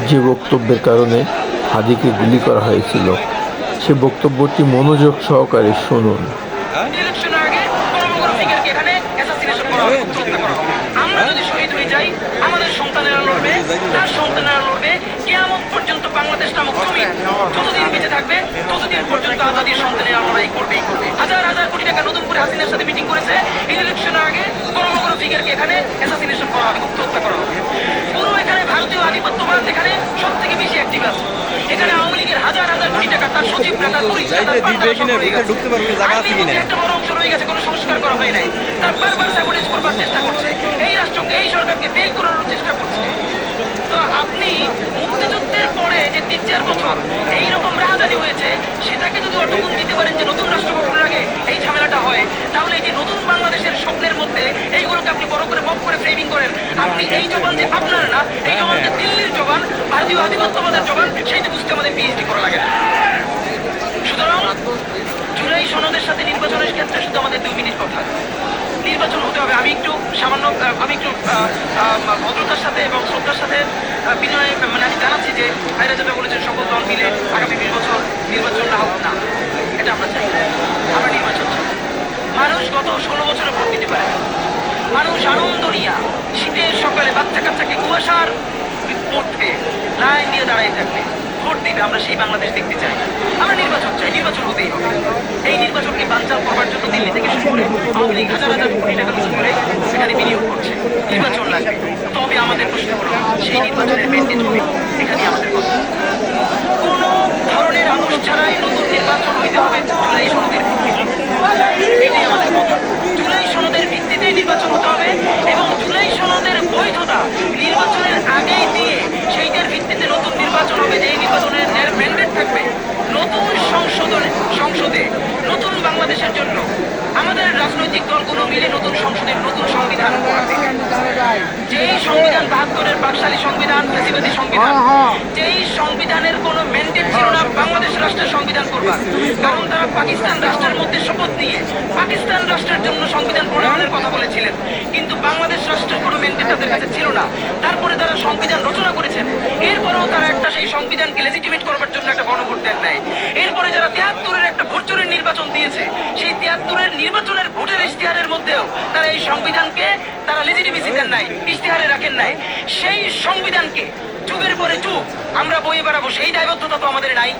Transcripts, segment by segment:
যে বক্তব্যের কারণে হাদিকে গুলি করা হয়েছিল, সে বক্তব্যটি মনোযোগ সহকারে শুনুন। আমরা যদি শহীদ হয়ে যাই, আমাদের সন্তানেরা লড়বে, তার সন্তানেরা লড়বে, কিয়ামত পর্যন্ত বাংলাদেশ নামক জমি যতদিন বেঁচে থাকবে ততদিন পর্যন্ত আজাদির সন্তানেরা লড়াই করবেই করবে। হাজার হাজার কোটি টাকা নতুন করে হাসিনার সাথে মিটিং করেছে, ইলেকশনের আগে বড় বড় ফিগারকে এখানে অ্যাসাসিনেশন করা হবে, হত্যা করা হবে। পুরো এখানে ভারতীয় আধিপত্যবাদ এখানে সব থেকে বেশি অ্যাক্টিভ আছে। এখানে আওয়ামী লীগের হাজার হাজার কোটি টাকা তার সচিব টাকা একটা বড় অংশ রয়ে গেছে, কোনো সংস্কার করা হয় নাই। তার বারবার স্যাবোটেজ করবার চেষ্টা করছে, এই রাষ্ট্রকে এই সরকারকে ফেল করানোর চেষ্টা করছে। তো আপনি মুক্তিযুদ্ধের পরে যে ৩-৪ বছর এইরকম রাজধানী হয়েছে, সেটাকে যদি অর্থগুণ দিতে পারেন যে নতুন রাষ্ট্র গঠনের আগে এই ঝামেলাটা হয়, তাহলে এই যে নতুন বাংলাদেশের স্বপ্নের মধ্যে এইগুলোকে আপনি বড় করে বক করে ফ্রেমিং করেন। আপনি এই জবান যে আপনার না, এই জবানকে দিল্লির জবান, ভারতীয় আধিপত্যবাদের জবান, সেইটা বুঝতে আমাদের পিএইচডি করা লাগে। সুতরাং জুলাই সনদের সাথে নির্বাচনের ক্ষেত্রে শুধু আমাদের 2 মিনিট কথা। নির্বাচন হতে হবে। আমি একটু ভদ্রতার সাথে এবং শ্রদ্ধার সাথে বিনয় আমি জানাচ্ছি যে ভাইরা যেটা বলেছেন সকল দল মিলে আগামী 20 বছর নির্বাচন না হোক না, এটা আমরা চাই। আমরা নির্বাচন চাই। মানুষ গত 16 বছরে ভোট দিতে পারে। মানুষ আনন্দ নিয়া শীতের সকালে বাচ্চা কাচ্চাকে কুয়াশার মধ্যে লাইন দিয়ে দাঁড়াই থাকবে, ভোট দিবে। আমরা সেই বাংলাদেশ দেখতে চাই। আমরা নির্বাচন চাই, নির্বাচন হতেই হবে। এই নির্বাচনকে বানচাল করবার জন্য দিল্লি থেকে শুরু করে আওয়ামী লীগ হাজার হাজার কোটি টাকা শুরু করে সেখানে বিনিয়োগ করছে। নির্বাচন লাগবে। তবে আমাদের প্রশ্ন হলো, সেই নির্বাচনের ম্যান্ডেট হবে। এখানে আমাদের কথা, কোন ধরনের আদেশ ছাড়াই নতুন নির্বাচন হইতে হবে জুলাই সনদের ভিত্তিতে। এটাই আমাদের কথা। জুলাই সনদের ভিত্তিতে নির্বাচন হতে হবে এবং জুলাই সনদের বৈধতা নির্বাচনের আগেই দিয়ে সেইটার ভিত্তিতে নতুন নির্বাচন হবে। যে নির্বাচনের ম্যান্ডেট থাকবে নতুন সংসদে নতুন বাংলাদেশের জন্য আমাদের রাজনৈতিক দলগুলো মিলে নতুন সংসদের নতুন সংবিধান করবে। যেই সংবিধান 72-এর বাকশালী সংবিধান, ফ্যাসিবাদী সংবিধান, যেই সংবিধানের কোনো ম্যান্ডেট ছিল না বাংলাদেশ রাষ্ট্রের সংবিধান করবার। কারণ তারা পাকিস্তান রাষ্ট্রের মধ্যে শপথ নিয়ে পাকিস্তান রাষ্ট্রের জন্য সংবিধান প্রণয়নের কথা বলেছিলেন, কিন্তু বাংলাদেশ রাষ্ট্রের কোনো ম্যান্ডেট তাদের কাছে ছিল না। তারপরে তারা সংবিধান রচনা করেছেন, এরপরেও তারা একটা সেই সংবিধানকে লেজিটিমেট করবার জন্য একটা গণভোট দেন নাই। এরপরে যারা 73-এর একটা ভোটচুরির নির্বাচন দিয়েছে, সেই 73-এর নির্বাচনের ভোটের ইশতেহারের মধ্যেও তারা এই সংবিধানকে তারা লেজিটিমেসি দেন নাই, ইশতেহারে রাখেন নাই। সেই সংবিধানকে যুগের পরে যুগ আমরা বয়ে বেড়াবো, সেই দায়বদ্ধতা তো আমাদের নাই।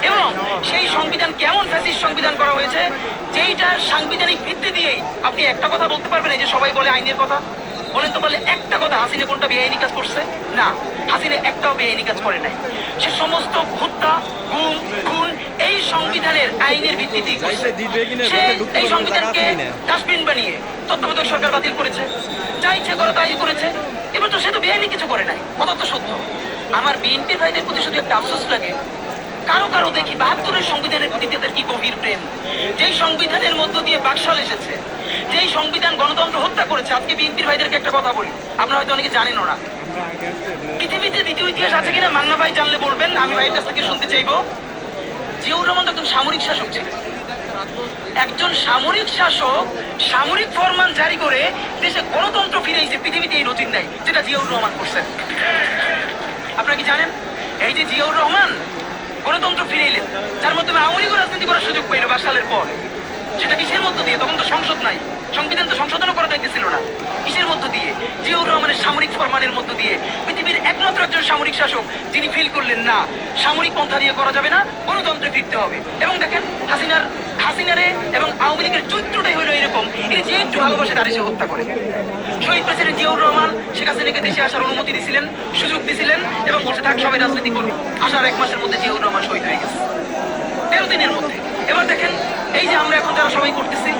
এবং সেই সংবিধান কেমন ফ্যাসিস্ট সংবিধান করা হয়েছে, যেইটা সাংবিধানিক ভিত্তি দিয়েই আপনি একটা কথা বলতে পারবেন। এই যে সবাই বলে আইনের কথা, বলেন তো বলে একটা কথা, হাসিনা কোনটা বেআইনি কাজ করছে? না, হাসিনা একটাও বেআইনি কাজ করে নাই। সে সমস্ত হত্যা, গুম, খুন এই সংবিধানের আইনের ভিত্তিতেই করছে। সে এই সংবিধানকে ডাস্টবিন বানিয়ে তত্ত্বাবধায়ক সরকার বাতিল করেছে, যা ইচ্ছে করে তাই করেছে। এবার তো সে তো বেআইনি কিছু করে নাই, কথা তো সত্য। আমার বিএনপি ভাইদের প্রতি শুধু একটা আফসোস লাগে, কারো কারো দেখি 72-এর সংবিধানের প্রতি তাদের কি গভীর প্রেম। যেই সংবিধানের মধ্য দিয়ে বাকশাল এসেছে, যেই সংবিধান গণতন্ত্র হত্যা করেছে। আজকে বিএনপির ভাইদেরকে একটা কথা বলি, আপনারা হয়তো অনেকে জানেনও না। পৃথিবীতে দ্বিতীয় ইতিহাস আছে কিনা মান্না ভাই জানলে বলবেন, আমি ভাইয়ের কাছ থেকে শুনতে চাইবো। জিয়াউর রহমান তো একজন সামরিক শাসক ছিলেন। একজন সামরিক শাসক সামরিক ফরমান জারি করে দেশে গণতন্ত্র ফিরেছে, পৃথিবীতে এই নজির নাই যেটা জিয়াউর রহমান করছেন। আপনারা কি জানেন? এই যে জিয়াউর রহমান গণতন্ত্র ফিরে এলেন, যার মাধ্যমে আওয়ামী লীগ রাজনীতি করার সুযোগ পাইল 22 সালের পর। সেটা কিসের মধ্য দিয়ে? তখন তো সংসদ নাই, সংবিধান তো সংশোধনও করা যাইতেছিল না। কিসের মধ্য দিয়ে? জিয়াউর রহমানের সামরিক ফরমানের মধ্য দিয়ে। পৃথিবীর একমাত্র একজন সামরিক শাসক যিনি ফিল করলেন না, সামরিক পন্থা দিয়ে করা যাবে না, গণতন্ত্রে ফিরতে হবে। এবং দেখেন হাসিনারে এবং আওয়ামী লীগের চরিত্রটাই হইল এরকম, এই যে একটু ভালোবাসে তার এসে হত্যা করে। শহীদ প্রেসিডেন্ট জিয়াউর রহমান শেখ হাসিনাকে দেশে আসার অনুমতি দিয়েছিলেন, সুযোগ দিয়েছিলেন এবং বসে থাক সবাই রাজনীতি করবে। আসার 1 মাসের মধ্যে জিয়াউর রহমান শহীদ হয়ে গেছে, 13 দিনের মধ্যে। এবার দেখেন এই যে আমরা এখন যারা সবাই করতেছি,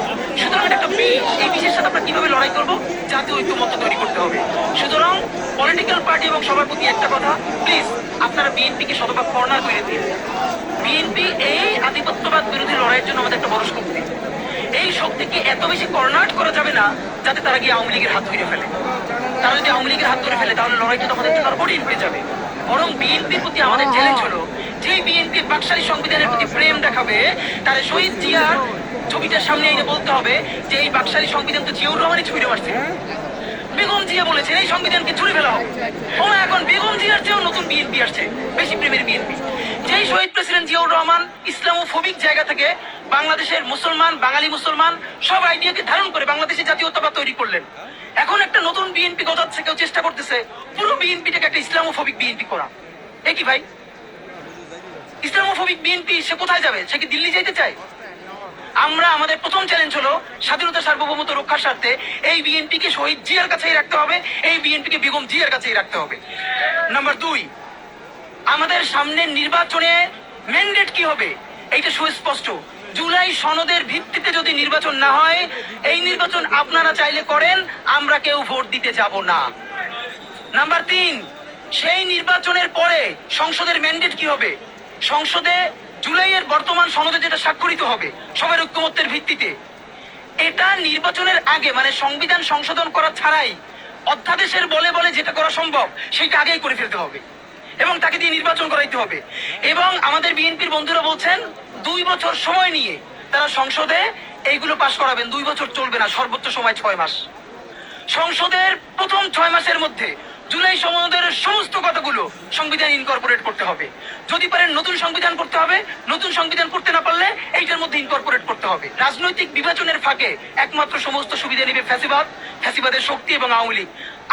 সুতরাং এটা একটা বিষ। এই বিষের সাথে আমরা কিভাবে লড়াই করবো? জাতীয় ঐক্যমত্য তৈরি করতে হবে। সুতরাং পলিটিক্যাল পার্টি এবং সবার প্রতি একটা কথা, প্লিজ আপনারা বিএনপিকে শতভাগ কর্নার করে দিন। বিএনপি এই আধিপত্যবাদ বিরোধী লড়াইয়ের জন্য আমাদের একটা বড় শক্তি। এই শক্তিকে এত বেশি কর্নার করা যাবে না যাতে তারা গিয়ে আওয়ামী লীগের হাত ধরে ফেলে। তারা যদি আওয়ামী লীগের হাত ধরে ফেলে তাহলে লড়াইটা তো আমাদের জন্য আরো কঠিন হয়ে যাবে। বরং বিএনপির প্রতি আমাদের চ্যালেঞ্জ হলো, যে বিএনপি বাকশালী সংবিধানের প্রতি প্রেম দেখাবে, তারা শহীদ জিয়ার ছবিটার সামনে এনে বলতে হবে যে এই বাকশালী সংবিধান তো জিয়াউর রহমানই ছুঁড়ে মারছে। বেগম জিয়া বলেছেন এই সংবিধানকে ছুঁড়ে ফেলা হোক। ওমা এখন বেগম জিয়ার চেয়েও নতুন বিএনপি আসছে, বেশি প্রেমের বিএনপি। যেই শহীদ প্রেসিডেন্ট জিয়াউর রহমান ইসলামোফোবিক জায়গা থেকে বাংলাদেশের মুসলমান, বাঙালি মুসলমান সব আইডিয়াকে ধারণ করে বাংলাদেশে জাতীয়তাবাদ তৈরি করলেন। এখন একটা নতুন বিএনপি গজাচ্ছে, কেউ চেষ্টা করতেছে পুরো বিএনপিটাকে একটা ইসলামোফোবিক বিএনপি করা। এ কি ভাই, ইসলামোফোবিক বিএনপি সে কোথায় যাবে? সে কি দিল্লি যেতে চায়? আমরা আমাদের প্রথম চ্যালেঞ্জ হলো স্বাধীনতা সার্বভৌমত্ব রক্ষার স্বার্থে এই বিএনপিকে শহীদ জিয়ার কাছেই রাখতে হবে, এই বিএনপিকে বেগম জিয়ার কাছেই রাখতে হবে। নাম্বার 2, আমাদের সামনের নির্বাচনে ম্যান্ডেট কি হবে এইটা সুস্পষ্ট। জুলাই সনদের ভিত্তিতে যদি নির্বাচন না হয়, এই নির্বাচন আপনারা চাইলে করেন, আমরা কেউ ভোট দিতে যাব না। নাম্বার 3, সেই নির্বাচনের পরে সংসদের ম্যান্ডেট কি হবে? সংসদে জুলাইয়ের বর্তমান সনদে যেটা স্বাক্ষরিত হবে সবার ঐক্যমত্যের ভিত্তিতে, এটা নির্বাচনের আগে মানে সংবিধান সংশোধন করা ছাড়াই অধ্যাদেশের বলে বলে যেটা করা সম্ভব সেটা আগেই করে ফেলতে হবে এবং তাকে দিয়ে নির্বাচন করাইতে হবে। এবং আমাদের বিএনপির বন্ধুরা বলছেন 2 বছর সময় নিয়ে তারা সংসদে এইগুলো পাশ করাবেন। 2 বছর চলবে না, সর্বোচ্চ সময় 6 মাস। সংসদের প্রথম 6 মাসের মধ্যে জুলাই সনদের সমস্ত কথাগুলো সংবিধান ইনকর্পোরেট করতে হবে। যদি পারেন নতুন সংবিধান করতে হবে, নতুন সংবিধান করতে না পারলে এইটার মধ্যে ইনকর্পোরেট করতে হবে। রাজনৈতিক বিভাজনের ফাঁকে একমাত্র সমস্ত সুবিধা নেবে ফ্যাসিবাদ, ফ্যাসিবাদের শক্তি এবং আওয়ামী লীগ।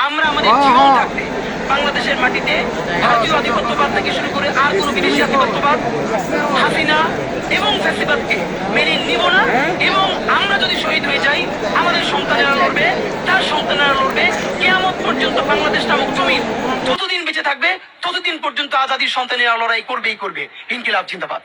আমরা আমাদের জীবন থাকতে বাংলাদেশের মাটিতে ভারতীয় আধিপত্যবাদ থেকে শুরু করে আর কোনো বিদেশি আধিপত্যবাদ, হাসিনা এবং ফ্যাসিবাদকে মেনে নিব না। এবং আমরা যদি শহীদ হয়ে যাই, আমাদের সন্তানেরা লড়বে, তার সন্তানেরা লড়বে, কিয়ামত পর্যন্ত বাংলাদেশ নামক জমিন যতদিন বেঁচে থাকবে ততদিন পর্যন্ত আজাদির সন্তানেরা লড়াই করবেই করবে। ইনকিলাব জিন্দাবাদ।